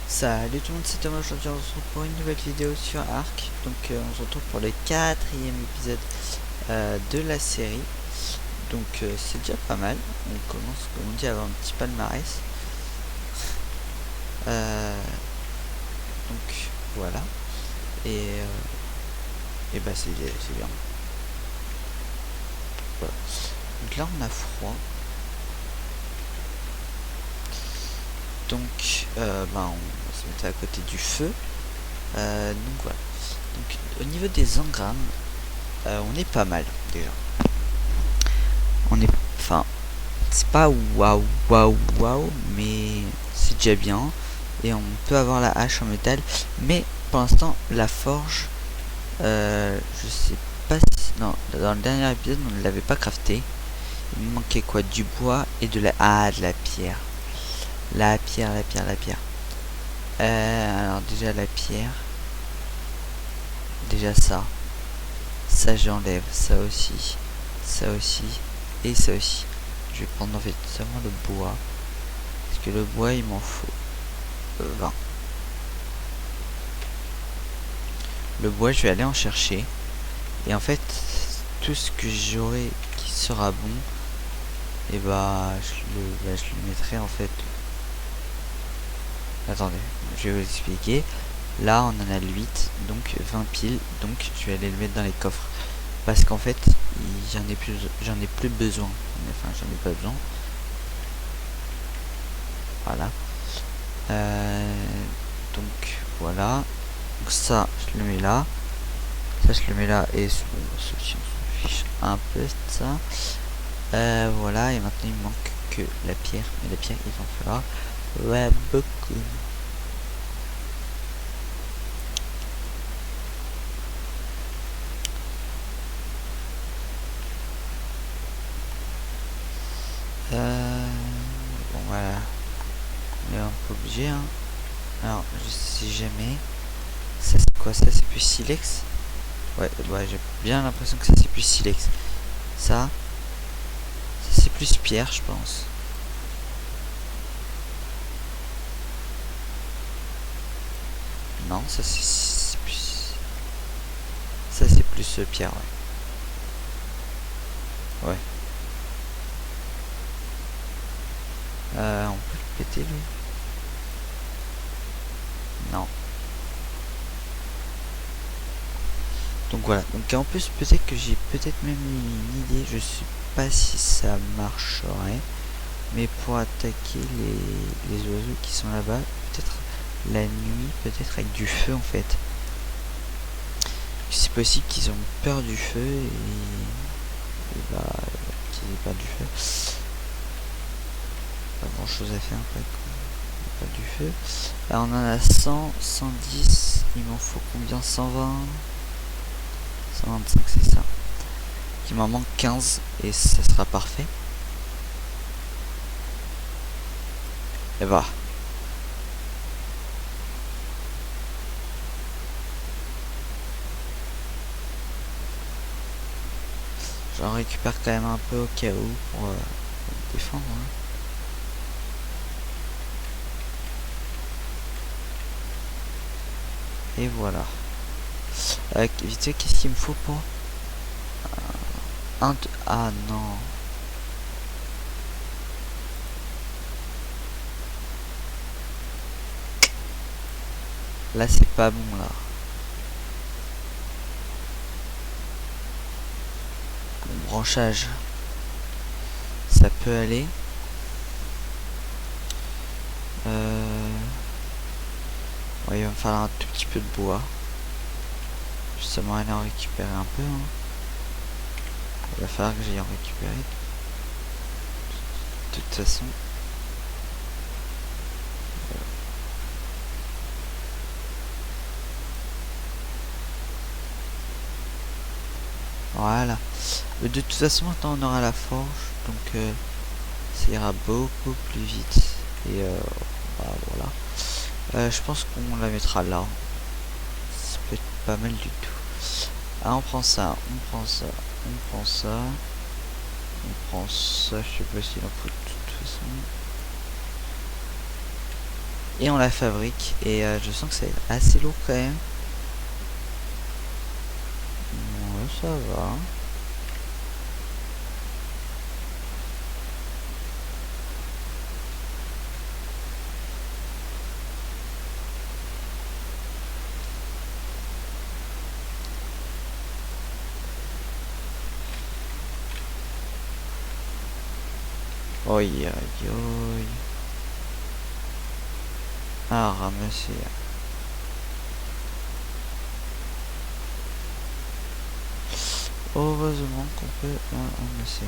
Salut tout le monde, c'est Thomas. Aujourd'hui on se retrouve pour une nouvelle vidéo sur Ark. Donc on se retrouve pour le 4e épisode de la série. Donc c'est déjà pas mal. On commence, comme on dit, à avoir un petit palmarès. Donc voilà. Et bah c'est bien. Voilà. Donc là on a froid. Donc on se mettait à côté du feu. Donc voilà. Donc au niveau des engrammes, on est pas mal déjà. On est, enfin, c'est pas waouh waouh waouh, mais c'est déjà bien. Et on peut avoir la hache en métal, mais pour l'instant la forge, je sais pas si, non, dans le dernier épisode on ne l'avait pas crafté. Il me manquait quoi? Du bois et de la pierre. La pierre. Alors déjà la pierre, déjà ça j'enlève, ça aussi et ça aussi. Je vais prendre en fait seulement le bois, parce que le bois il m'en faut 20. Le bois je vais aller en chercher, et en fait tout ce que j'aurai qui sera bon, et je le mettrai en fait. Attendez, je vais vous expliquer. Là on en a 8, donc 20 piles, donc je vais aller le mettre dans les coffres, parce qu'en fait j'en ai plus besoin, enfin j'en ai pas besoin. Voilà. Donc voilà. Donc ça je le mets là, ça je le mets là, et ceci on s'en fiche un peu de ça. Voilà, et maintenant il me manque que la pierre, mais la pierre il va en falloir beaucoup. Bon voilà, on est un peu obligé, hein. Alors je sais jamais. Ça c'est quoi? Ça c'est plus silex. Ouais, j'ai bien l'impression que ça c'est plus silex. Ça c'est plus pierre, je pense. Non, ça c'est plus. Ça c'est plus pierre, ouais. Ouais. On peut le péter lui? Non. Donc voilà. Donc en plus peut-être que j'ai peut-être même une idée. Je sais pas si ça marcherait. Mais pour attaquer les oiseaux qui sont là-bas, peut-être la nuit, peut-être avec du feu en fait. C'est possible qu'ils ont peur du feu et qu'ils aient peur du feu. Pas grand chose à faire après quand pas du feu. Là on en a 100, 110, il m'en faut combien? 120, 125, c'est ça. Il m'en manque 15 et ça sera parfait. Et bah. J'en récupère quand même un peu au cas où pour me défendre, hein. Et voilà. Vite fait, qu'est-ce qu'il me faut pour ah non. Là c'est pas bon là. Mon branchage, ça peut aller. Ouais, il va me falloir un tout petit peu de bois. Justement aller en récupérer un peu, hein. Il va falloir que j'aille en récupérer. De toute façon. Voilà. De toute façon maintenant on aura la forge. Donc ça ira beaucoup plus vite. Et voilà. Je pense qu'on la mettra là. Ça peut être pas mal du tout. Ah, on prend ça, on prend ça, on prend ça. On prend ça, je sais pas s'il en faut de toute façon. et on la fabrique. Et je sens que c'est assez lourd quand même. Ouais, ça va. Oi, oi, oi. Ah, ramasser. Heureusement qu'on peut ramasser.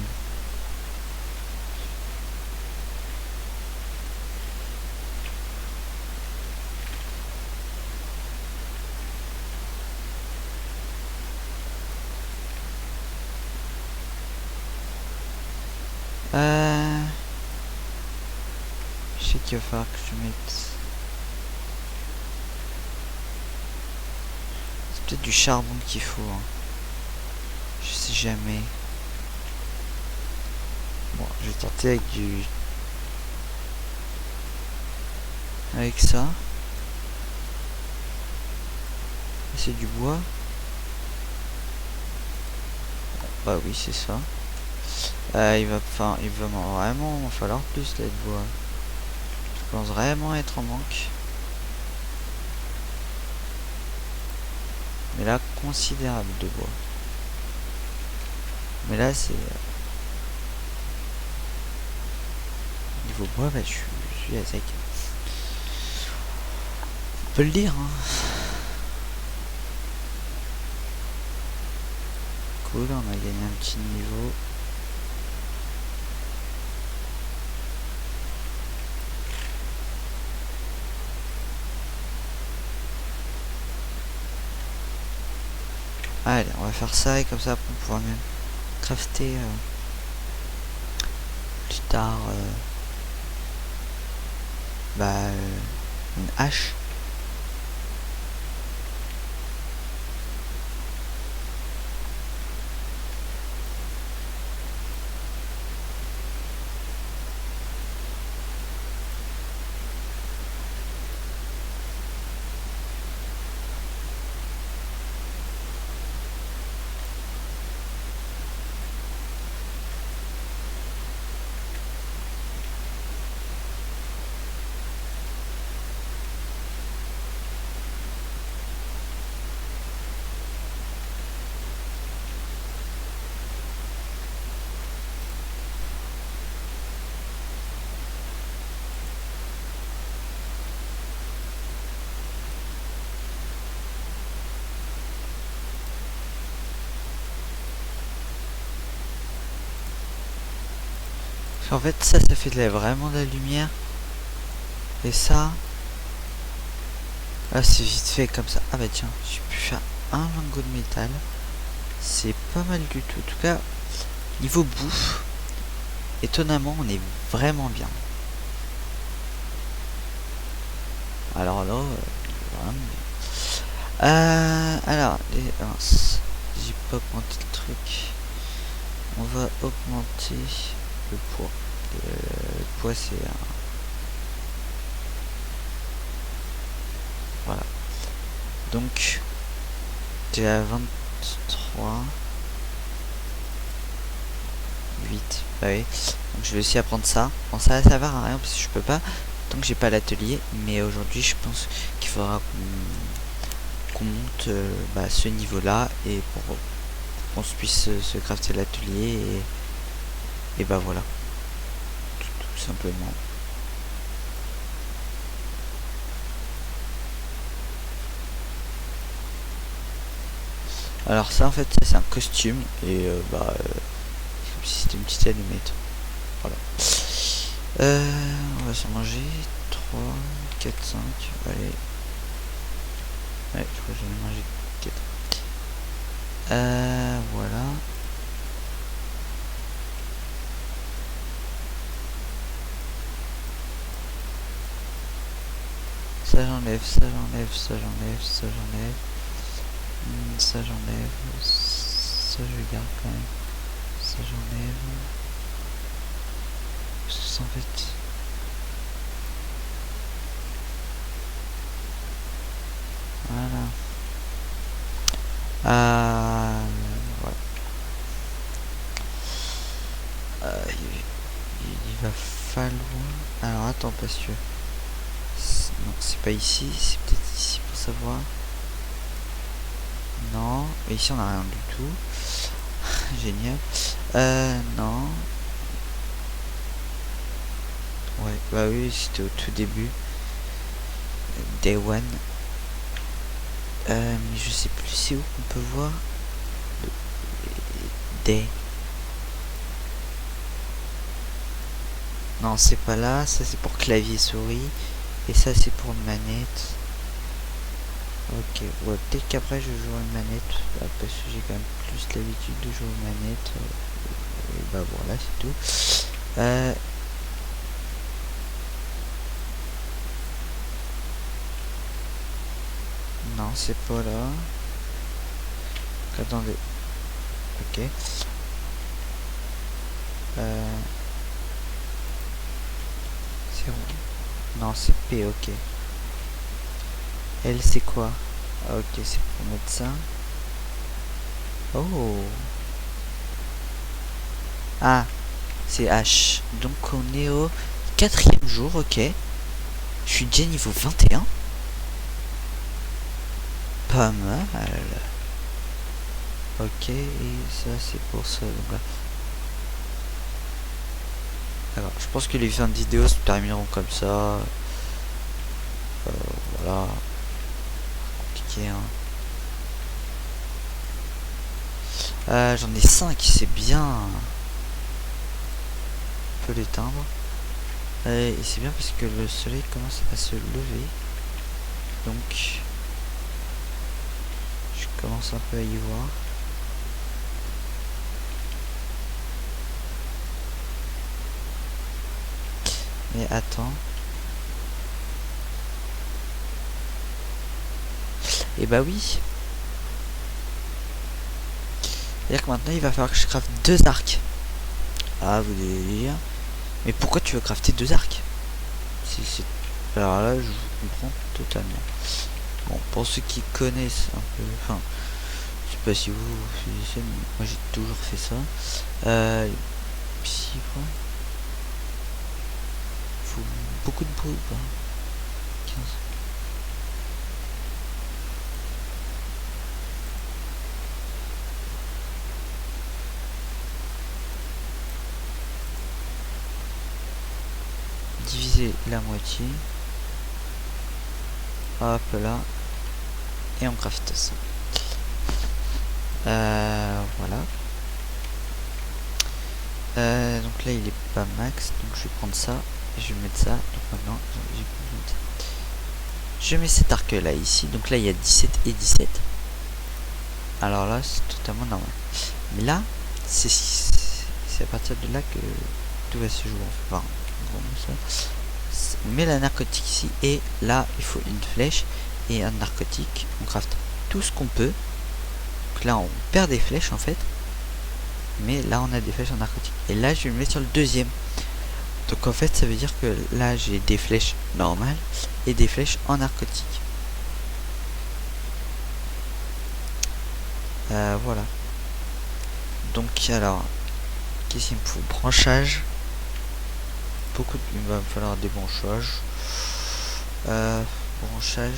Je sais qu'il va falloir que je mette... C'est peut-être du charbon qu'il faut. Hein. Je sais jamais. Bon, je vais tenter avec du... Avec ça. C'est du bois. Bah oui, c'est ça. Il va vraiment falloir plus là de bois. Je pense vraiment être en manque. Mais là, considérable de bois. Mais là, c'est... niveau bois, bah, je suis à sec. On peut le dire, hein. Cool, on a gagné un petit niveau. Allez, on va faire ça et comme ça on pourra même crafter plus tard une hache. En fait, ça fait vraiment de la lumière. Et ça, là, c'est vite fait comme ça. Ah bah tiens, j'ai pu faire un lingot de métal. C'est pas mal du tout. En tout cas, niveau bouffe, étonnamment, on est vraiment bien. Alors là, vraiment bien. Alors, j'ai pas augmenté le truc. On va augmenter le poids. Le poids, c'est un... Voilà. Donc, j'ai à 23. 8. Bah oui. Donc je vais aussi apprendre ça. Bon, ça va servir à rien parce que je peux pas tant que j'ai pas l'atelier. Mais aujourd'hui, je pense qu'il faudra qu'on monte ce niveau-là et pour qu'on puisse se crafter l'atelier et bah voilà. Tout simplement. Alors ça en fait c'est un costume et comme si c'était une petite allumette. Voilà. On va s'en manger 3, 4, 5, allez. Ouais, je crois que j'en ai mangé 4. Voilà. Ça j'enlève, ça j'enlève, ça j'enlève, ça j'enlève. Ça j'enlève. Ça je garde quand même. Ça j'enlève. Parce que ça en fait... va falloir... Alors attends, parce que... Non, c'est pas ici, c'est peut-être ici pour savoir. Non, et ici on a rien du tout. Génial. Non. Ouais, bah oui, c'était au tout début. Day One. Mais je sais plus c'est où qu'on peut voir. Day. Non, c'est pas là. Ça c'est pour clavier souris. Et ça c'est pour une manette. Ok, ouais, peut-être qu'après je jouerai une manette. Bah, parce que j'ai quand même plus l'habitude de jouer aux manettes. Et bah voilà, c'est tout. Non, c'est pas là. Attendez. Ok. C'est où? Non, c'est P, ok. L, c'est quoi? Ah, ok, c'est pour mettre ça. Oh. Ah, c'est H. Donc on est au 4e jour, ok. Je suis déjà niveau 21. Pas mal. Ok, et ça c'est pour ça. Donc là. Alors, je pense que les fins de vidéo se termineront comme ça. Voilà. Compliqué, hein. J'en ai 5, c'est bien. On peut l'éteindre. Et c'est bien parce que le soleil commence à se lever. Donc, je commence un peu à y voir. Mais attends. Et bah oui. C'est-à-dire que maintenant il va falloir que je crafte 2 arcs. Ah, vous devez dire. Mais pourquoi tu veux crafter 2 arcs? Alors là, je vous comprends totalement. Bon, pour ceux qui connaissent un peu, enfin, je sais pas si vous, moi j'ai toujours fait ça. Ici quoi. Faut beaucoup de bruit quoi. 15. Diviser la moitié. Hop là. Et on craft ça. Voilà. Donc là il est pas max, donc je vais prendre ça et je vais mettre ça. Donc maintenant je mets cet arc là ici, donc là il y a 17 et 17. Alors là c'est totalement normal. Mais là c'est à partir de là que tout va se jouer. Enfin, on met la narcotique ici et là il faut une flèche et un narcotique. On craft tout ce qu'on peut. Donc là on perd des flèches en fait. Mais là on a des flèches en narcotique. Et là je vais me mettre sur le deuxième. Donc en fait ça veut dire que là j'ai des flèches normales et des flèches en narcotique. Voilà. Donc alors, qu'est-ce qu'il me faut? Branchage. Il va me falloir des branchages. Branchage.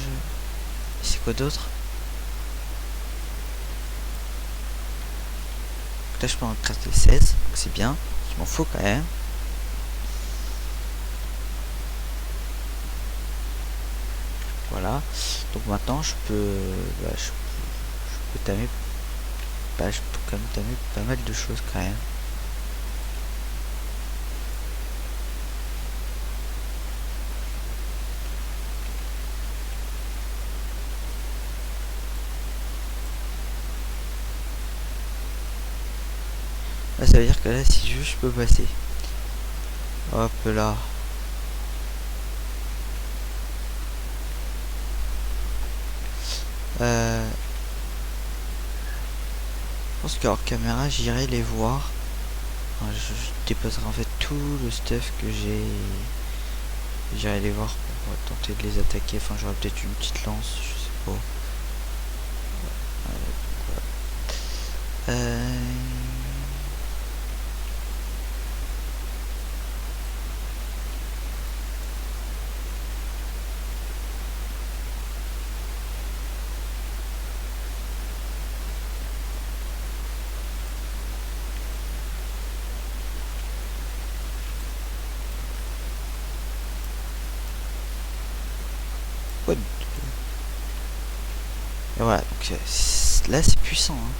C'est quoi d'autre? Là je peux en crafter 16, donc c'est bien. Il m'en faut quand même. Voilà. Donc maintenant je peux tamer. Je peux quand même tamer pas mal de choses quand même. Là, ça veut dire que là si je veux je peux passer. Hop là. Je pense qu'hors caméra j'irai les voir. Enfin, je déposerai en fait tout le stuff que j'ai. J'irai les voir pour tenter de les attaquer. Enfin j'aurai peut-être une petite lance, je sais pas. What? Et voilà, donc là c'est puissant. Hein.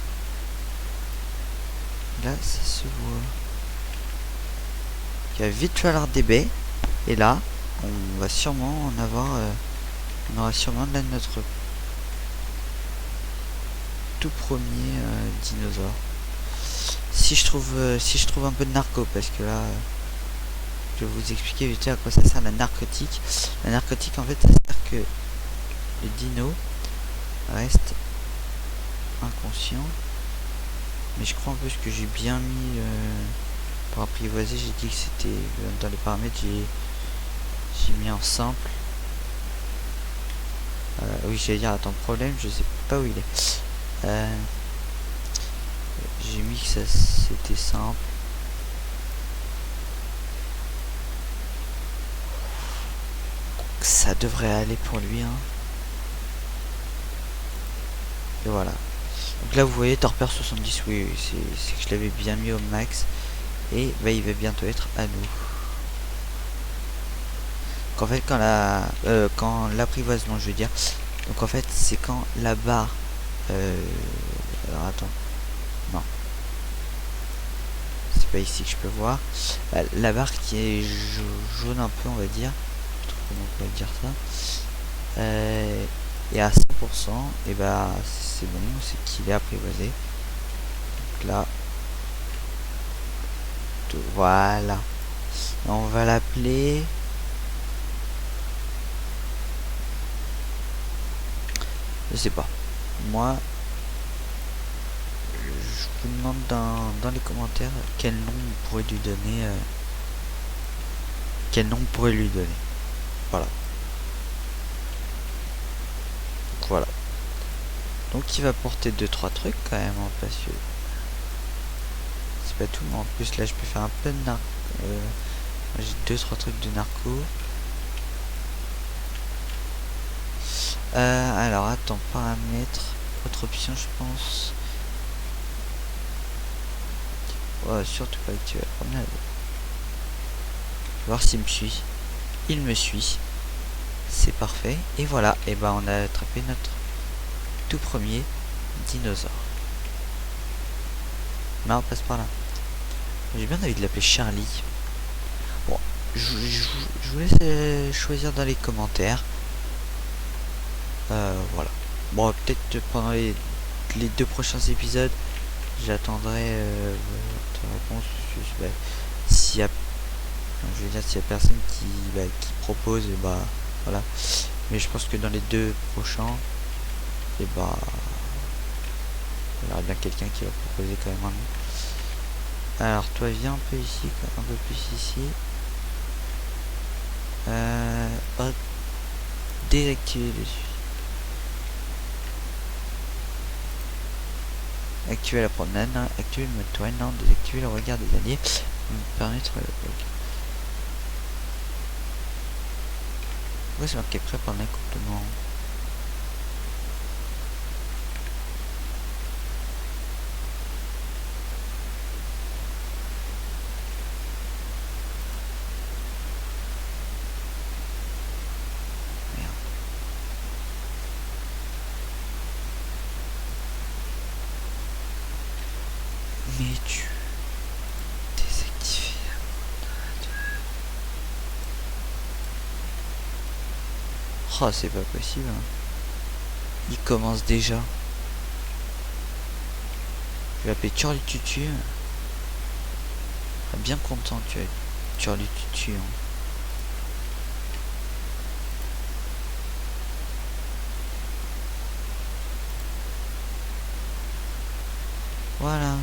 Là ça se voit. Il y a Virtual DB. Et là, on va sûrement en avoir. On aura sûrement là notre tout premier dinosaure. Si je trouve un peu de narco, parce que là. Je vais vous expliquer vite à quoi ça sert la narcotique. La narcotique en fait ça sert que le dino reste inconscient. Mais je crois en plus que j'ai bien mis pour apprivoiser, j'ai dit que c'était dans les paramètres, j'ai mis en simple. Oui, j'allais dire attends, problème, je sais pas où il est. J'ai mis que ça c'était simple. Ça devrait aller pour lui, hein. Et voilà. Donc là vous voyez Torpeur 70, oui, c'est que je l'avais bien mis au max. Et bah, il va bientôt être à nous. Donc en fait quand l'apprivoisement je veux dire. Donc en fait c'est quand la barre alors attends. Non. C'est pas ici que je peux voir. La barre qui est jaune un peu on va dire. Je sais pas comment on peut dire ça. Et à 100% et bah c'est bon, c'est qu'il est apprivoisé. Donc là tout, voilà, on va l'appeler je sais pas, moi je vous demande dans les commentaires quel nom on pourrait lui donner voilà. Voilà. Donc il va porter 2-3 trucs quand même, hein, parce que c'est pas tout, mais en plus là je peux faire un peu de narco. J'ai 2-3 trucs de narco. Alors attends, paramètres, autre option je pense. Ouais, surtout pas activer la promenade. Voir s'il me suit. Il me suit. C'est parfait. Et voilà, et ben on a attrapé notre tout premier dinosaure. Non, on passe par là. J'ai bien envie de l'appeler Charlie. Bon, je vous laisse choisir dans les commentaires. Voilà. Bon, peut-être pendant les 2 prochains épisodes, j'attendrai votre réponse. Bah, s'il y a, je veux dire, s'il y a personne qui propose, bah voilà. Mais je pense que dans les 2 prochains, et bah il y aura bien quelqu'un qui va proposer quand même un nom. Alors toi viens un peu ici, un peu plus ici. Désactiver dessus. Activer la promenade, activer le mode toile, non, désactiver le regard des alliés, me permettre pourquoi c'est marqué prêt par l'accompagnement? Mais tu désactives. Oh, c'est pas possible. Hein. Il commence déjà. Je vais appeler Charlie Tutu. Bien content que tu aies Charlie Tutu. Hein. Voilà.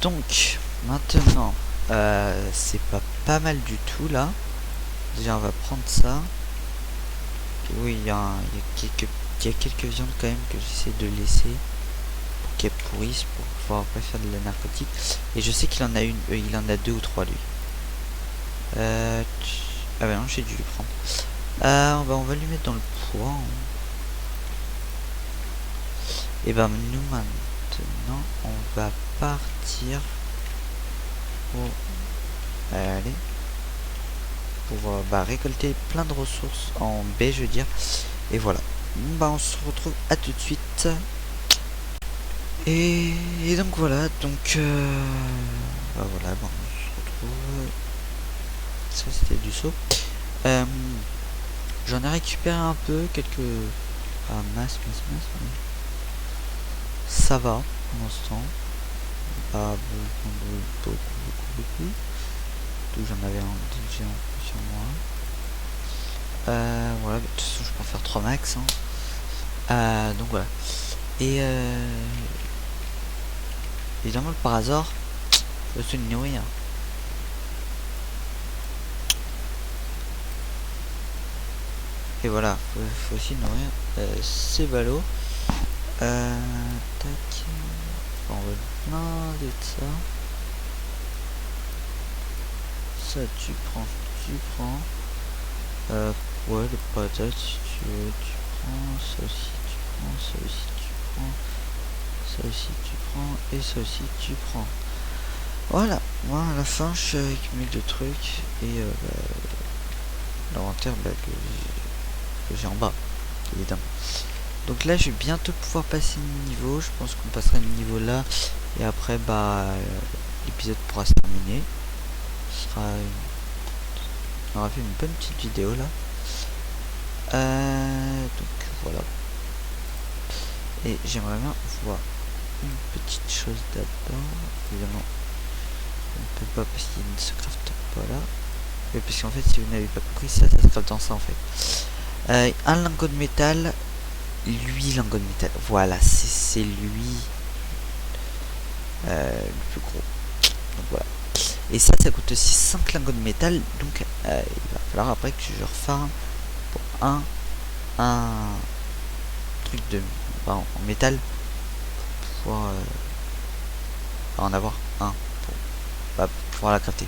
Donc, maintenant, c'est pas mal du tout là. Déjà, on va prendre ça. Et oui, il y a quelques viandes quand même que j'essaie de laisser pour qu'elles pourrissent pour pouvoir après faire de la narcotique. Et je sais qu'il en a il en a 2 ou 3 lui. Ah bah non, j'ai dû lui prendre. Bah, on va lui mettre dans le poids. Hein. Et ben nous maintenant, on va partir pour Allez. Pour récolter plein de ressources en baie, je veux dire. Et voilà. Bah on se retrouve à tout de suite. Et donc voilà, donc bah voilà, bon, on se retrouve. Ça c'était du saut. J'en ai récupéré un peu, quelques. Ah masse, mais ça va pour l'instant. Pas beaucoup. Donc j'en avais un déjà sur moi. Voilà, de toute façon je peux en faire 3 max. Hein. Donc voilà. Et évidemment par hasard, je suis une nourrir. Et voilà, faut aussi nourrir ces ballots. Tac. On va blinder de ça. Ça tu prends. Ouais, le patate si tu veux, tu prends. Ça aussi tu prends. Ça aussi tu prends. Ça aussi tu prends. Et ça aussi tu prends. Voilà, moi à la fin je suis avec 1000 trucs et l'inventaire que j'ai en bas, évidemment. Donc là je vais bientôt pouvoir passer le niveau, je pense qu'on passera le niveau là et après l'épisode pourra se terminer. On aura fait une bonne petite vidéo là. Donc voilà. Et j'aimerais bien voir une petite chose d'abord, évidemment. On ne peut pas parce qu'il ne se crafte pas là. Mais parce qu'en fait si vous n'avez pas compris ça se crafte dans ça en fait. Un lingot de métal, 8 lingots de métal. Voilà, c'est lui le plus gros. Donc voilà. Et ça coûte aussi 5 lingots de métal. Donc il va falloir après que je refarme pour un truc de en métal pour pouvoir en avoir un pour pouvoir la crafter.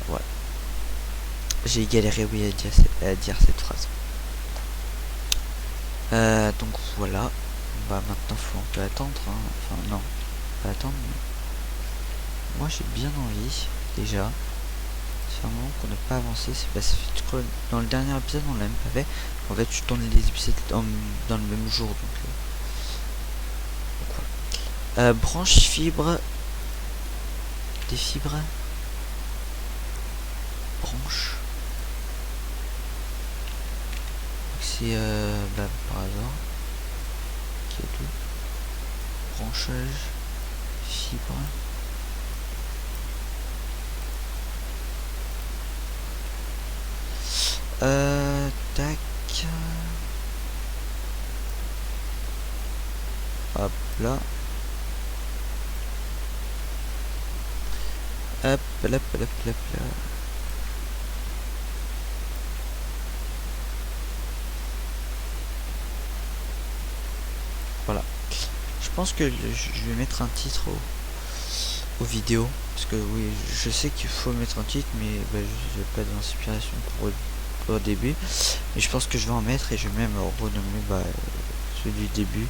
Voilà. J'ai galéré oui à dire cette phrase. Donc voilà. Bah maintenant faut un peu attendre. Hein. Enfin non, pas attendre. Mais moi j'ai bien envie déjà. C'est un moment qu'on n'a pas avancé. C'est parce que dans le dernier épisode on l'a même pas fait. En fait je tourne les épisodes dans le même jour. Donc voilà. Branche fibre. Des fibres. Branche. C'est par hasard. Qui est tout. Branchage. Fibre. Tac. Hop là. Hop là. Voilà. Je pense que je vais mettre un titre aux vidéos. Parce que oui, je sais qu'il faut mettre un titre, mais je n'ai pas d'inspiration pour au début. Mais je pense que je vais en mettre et je vais même renommer celui du début.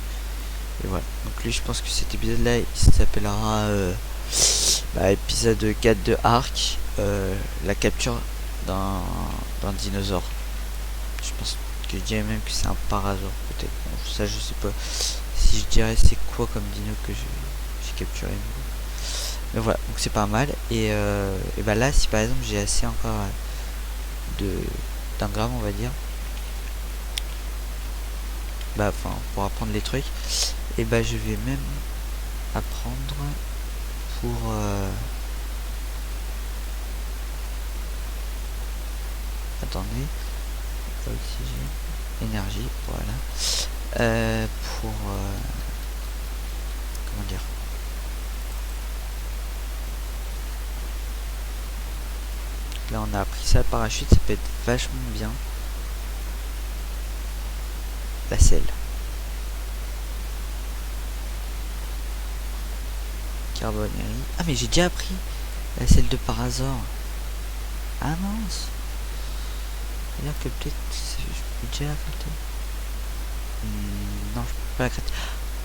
Et voilà. Donc lui, je pense que cet épisode là, il s'appellera épisode 4 de Ark, la capture d'un dinosaure. Je pense que je dirais même que c'est un parasaure peut-être. Bon, ça je sais pas si je dirais c'est quoi comme dino que j'ai capturé. Mais voilà, donc c'est pas mal. Et bah là, si par exemple j'ai assez encore d'engrammes, on va dire, enfin pour apprendre les trucs, et bah je vais même apprendre pour attendez, oxygène, énergie, voilà, pour comment dire, là on a appris ça, parachute, ça peut être vachement bien. La selle. Carbonerie. Ah mais j'ai déjà appris la selle de parasaure. Ah mince. C'est-à-dire que peut-être je peux déjà la crafter. Non, je peux pas la crafter.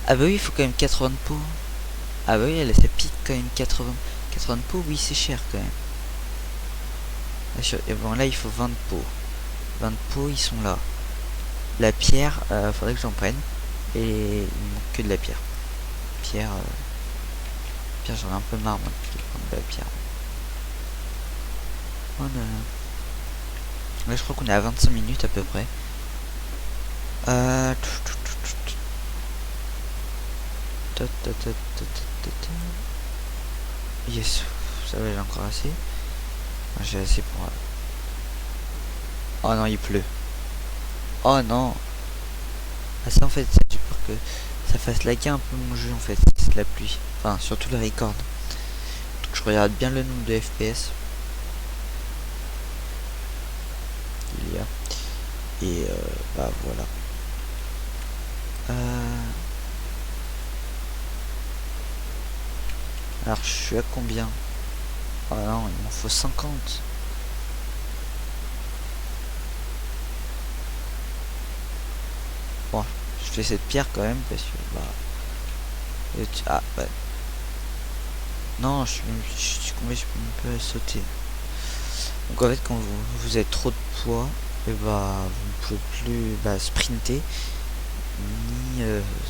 Ah bah oui, il faut quand même 80 de peau. Ah bah oui, elle ça pique quand même 80 de peau, oui c'est cher quand même. Et bon, là il faut 20 pots. 20 pots, ils sont là. La pierre, faudrait que j'en prenne. Et il me manque que de la pierre. Pierre, j'en ai un peu marre moi de prendre de la pierre. Oh là là. Là je crois qu'on est à 25 minutes à peu près. Yes, ça va, j'ai encore assez. J'ai assez pour... Oh non, il pleut. Oh non. Ah ça en fait, j'ai peur que ça fasse laguer un peu mon jeu en fait, c'est la pluie. Enfin, surtout le record. Donc je regarde bien le nombre de FPS. Il y a. Et bah voilà. Alors je suis à combien? Oh non, il m'en faut 50. Bon, je fais cette pierre quand même parce que bah... Ah bah... Non, je suis combien, je peux même pas sauter. Donc en fait quand vous avez trop de poids, et bah vous ne pouvez plus sprinter ni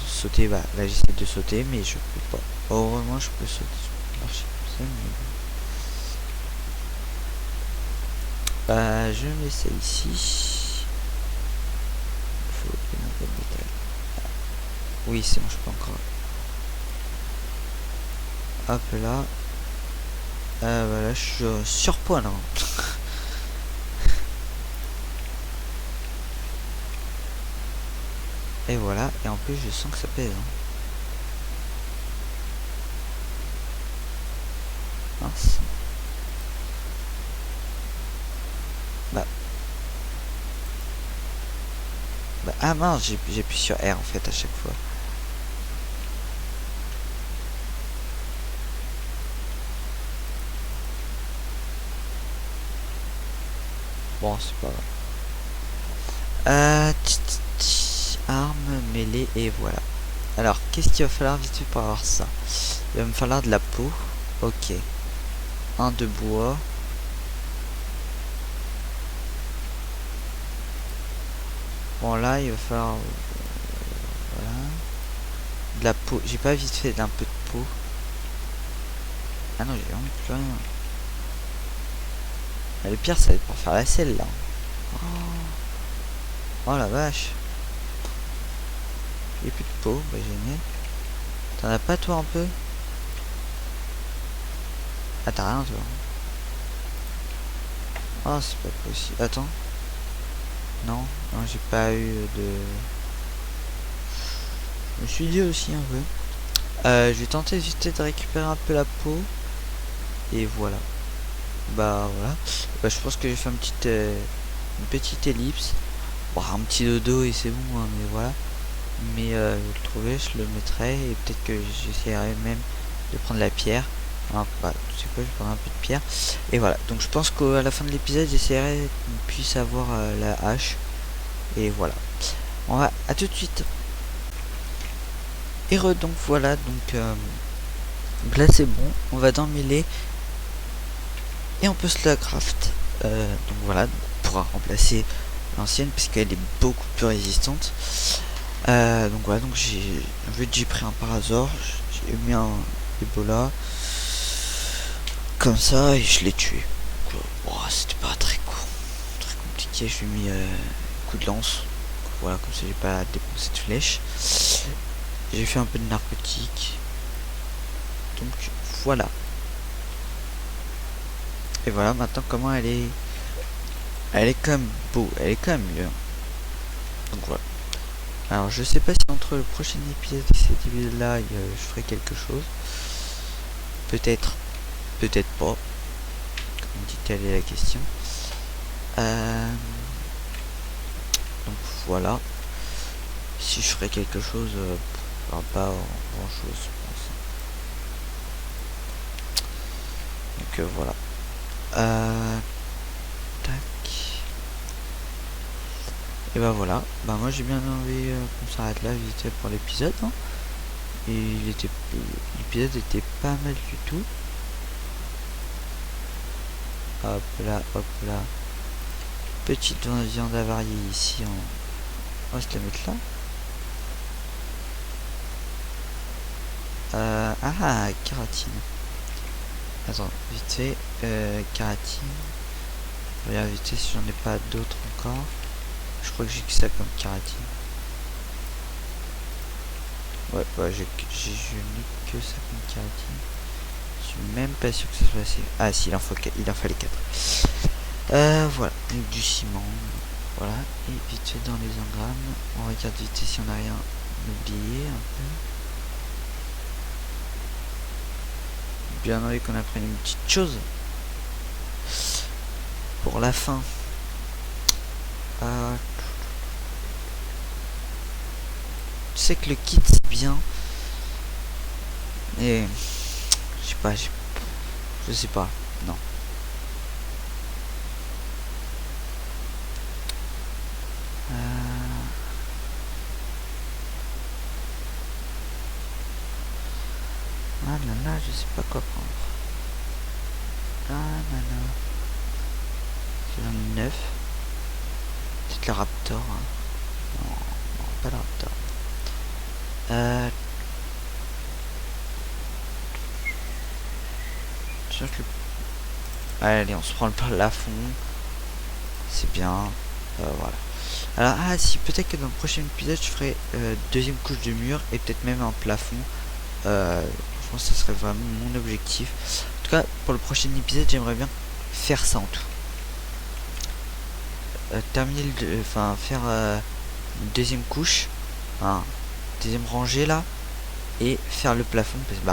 sauter. Bah là j'essaie de sauter mais je peux pas. Heureusement je peux sauter. Marcher comme ça, mais... Bah je mets ça ici. Il faut un peu de métal. Oui c'est bon, je peux encore. Hop là. Voilà, je suis surpoids là. Et voilà, et en plus je sens que ça pèse. Mince. Ah mince, j'appuie sur R en fait à chaque fois. Bon, c'est pas grave. Arme, mêlée, et voilà. Alors, qu'est-ce qu'il va falloir vite fait pour avoir ça? Il va me falloir de la peau. Ok. Un de bois. Bon, là, il va falloir... voilà. De la peau. J'ai pas vite fait d'un peu de peau. Ah non, j'ai vraiment plus rien. Mais le pire, ça va être pour faire la selle, là. Oh la vache. Il n'y a plus de peau, bah génial. T'en as pas toi un peu? Ah t'as rien toi. Oh c'est pas possible. Attends. Non, non j'ai pas eu de... Je me suis dit aussi un peu. Je vais tenter juste de récupérer un peu la peau. Et voilà. Bah voilà. Bah je pense que j'ai fait une petite ellipse. Bon, un petit dodo et c'est bon, hein, mais voilà. Mais je vais le trouver, je le mettrai et peut-être que j'essaierai même de prendre la pierre. Hein, bah, tu sais quoi, je vais prendre un peu de pierre. Et voilà, donc je pense qu'à la fin de l'épisode, j'essaierai qu'on puisse avoir la hache. Et voilà. On va à tout de suite. Et donc voilà, donc là c'est bon, on va dans mêlée et on peut se la craft. Donc voilà, on pourra remplacer l'ancienne puisqu'elle est beaucoup plus résistante. Donc voilà, donc j'ai pris un parasor, j'ai mis un Ebola comme ça et je l'ai tué. C'était pas très compliqué, je lui ai mis coup de lance. Donc, voilà, comme ça j'ai pas dépensé de flèches. J'ai fait un peu de narcotique. Donc voilà. Et voilà, maintenant comment elle est quand même beau, elle est quand même mieux. Donc voilà. Alors je sais pas si entre le prochain épisode et cet épisode là je ferai quelque chose. Peut-être, peut-être pas. Comme dit, telle est la question. Donc voilà. Si je ferai quelque chose, pas grand chose je pense. Donc voilà. Tac. Et bah voilà, bah moi j'ai bien envie qu'on s'arrête là vite fait pour l'épisode. Hein. Et l'épisode était pas mal du tout. Hop là, hop là. Petite viande avariée ici. On va se la mettre là. Kératine. Attends, vite fait. Kératine. Regarde vite fait si j'en ai pas d'autres encore. Je crois que j'ai que ça comme kératine. Ouais, je n'ai que ça comme kératine. Je suis même pas sûr que ça soit assez. Ah si, il en fallait 4. Voilà, donc du ciment. Voilà, et vite fait dans les engrammes. On regarde vite fait si on n'a rien oublié un peu. Bien envie qu'on apprenne une petite chose pour la fin. Je sais que le kit c'est bien, mais je sais pas, non. Ah là là, je sais pas quoi prendre. Ah là là. J'en ai 9. Peut-être le Raptor. Hein. Non, pas le Raptor. Allez, on se prend le plafond. C'est bien. Voilà. Alors, si, peut-être que dans le prochain épisode, je ferai deuxième couche de mur et peut-être même un plafond. Je pense que ce serait vraiment mon objectif. En tout cas, pour le prochain épisode, j'aimerais bien faire ça en tout. Terminer faire une deuxième couche, deuxième rangée là, et faire le plafond parce que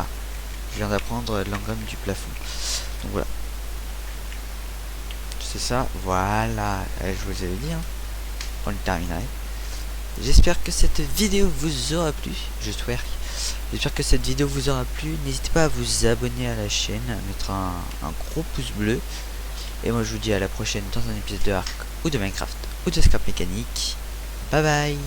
je viens d'apprendre l'engramme du plafond. Donc voilà. C'est ça, voilà. Je vous avais dit, on le terminerait. J'espère que cette vidéo vous aura plu. J'espère que cette vidéo vous aura plu. N'hésitez pas à vous abonner à la chaîne, à mettre un gros pouce bleu. Et moi je vous dis à la prochaine dans un épisode de Ark ou de Minecraft ou de Scrap Mécanique. Bye bye.